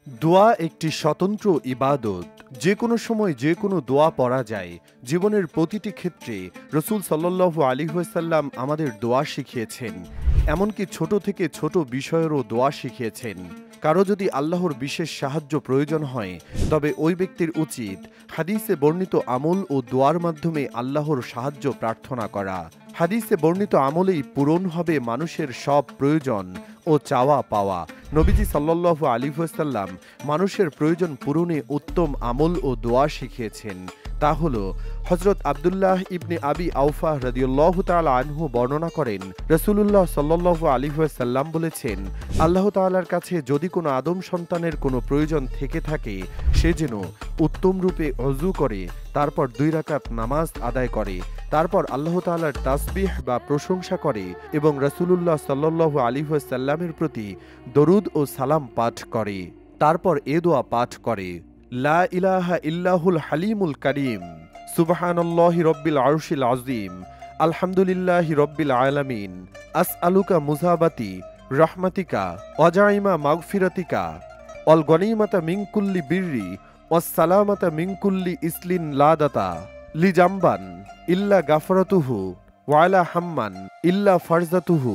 দোয়া একটি স্বতন্ত্র ইবাদত। যে কোনো সময় যে কোনো দোয়া পড়া যায়। জীবনের প্রতিটি ক্ষেত্রে রসুল সাল্লাল্লাহু আলাইহি ওয়াসাল্লাম আমাদের দোয়া শিখিয়েছেন। এমনকি ছোট থেকে ছোট বিষয়েরও দোয়া শিখিয়েছেন। কারো যদি আল্লাহর বিশেষ সাহায্য প্রয়োজন হয়, তবে ওই ব্যক্তির উচিত হাদিসে বর্ণিত আমল ও দোয়ার মাধ্যমে আল্লাহর সাহায্য প্রার্থনা করা। হাদিসে বর্ণিত আমলেই পূরণ হবে মানুষের সব প্রয়োজন ও চাওয়া পাওয়া। নবীজি সাল্লাল্লাহু আলাইহি ওয়াসাল্লাম মানুষের প্রয়োজন পূরণে উত্তম আমল ও দোয়া শিখিয়েছেন। তা হল হযরত আব্দুল্লাহ ইবনে আবি আওফা রাদিয়াল্লাহু তাআলা আনহু বর্ণনা করেন, রাসূলুল্লাহ সাল্লাল্লাহু আলাইহি ওয়াসাল্লাম বলেছেন, আল্লাহ তাআলার কাছে যদি কোনো আদম সন্তানের কোনো প্রয়োজন থেকে থাকে, সে যেন উত্তম রূপে ওযু করে, তারপর 2 রাকাত নামাজ আদায় করে, তারপর আল্লাহ তাআলার তাসবিহ বা প্রশংসা করে এবং রাসূলুল্লাহ সাল্লাল্লাহু আলাইহি ওয়াসাল্লামের প্রতি দরুদ ও সালাম পাঠ করে। তারপর এ দোয়া পাঠ করে, লা ইলাহা ইল্লাহুল হালিমুল কারীম, সুবহানাল্লাহি রব্বিল আরশিল আযীম, আলহামদুলিল্লাহি রব্বিল আলামিন, আসআলুকা মুযাবাতি রাহমাতিকা ওয়াজাইমা মাগফিরাতিকা ওয়াল গনিমাতা মিন কুল্লি বিররি ওয়াস সালামাতা মিন কুল্লি ইসলিন লাদাতা লিজামবান ইল্লা গাফরাতুহু ওয়ালা হাম্মান ইল্লা ফারজাতুহু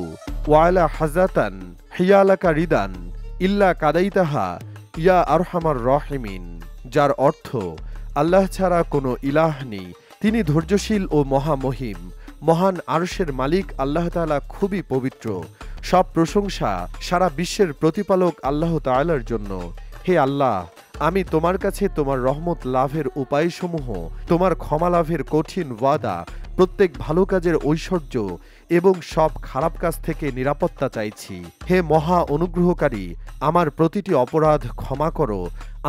ওয়ালা হাজাতান হিয়ালাকা রিদান ইল্লা কাদাইতাহা ইয়া আরহামার রাহিমিন। যার অর্থ, আল্লাহ ছাড়া কোনো ইলাহ নেই, তিনি ধৈর্যশীল ও মহামহিম। মহান আরশের মালিক আল্লাহ তাআলা খুবই পবিত্র। সব প্রশংসা সারা বিশ্বের প্রতিপালক আল্লাহ তাআলার জন্য। হে আল্লাহ, আমি তোমার কাছে তোমার রহমত লাভের উপায়সমূহ, তোমার ক্ষমা লাভের কঠিন ওয়াদা, প্রত্যেক ভালো কাজের ঐশ্বর্য এবং সব খারাপ কাজ থেকে নিরাপত্তা চাইছি। হে মহা অনুগ্রহকারী, আমার প্রতিটি অপরাধ ক্ষমা করো,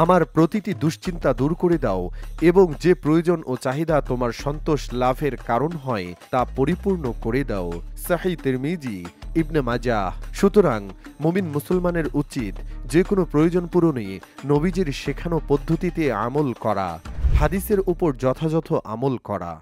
আমার প্রতিটি দুশ্চিন্তা দূর করে দাও এবং যে প্রয়োজন ও চাহিদা তোমার সন্তোষ লাভের কারণ হয় তা পরিপূর্ণ করে দাও। সহিহ তিরমিজি, ইবনে মাজাহ। সুতরাং মুমিন মুসলমানের উচিত যে কোনো প্রয়োজন পূরণে নবীজির শেখানো পদ্ধতিতে আমল করা, হাদিসের উপর যথাযথ আমল করা।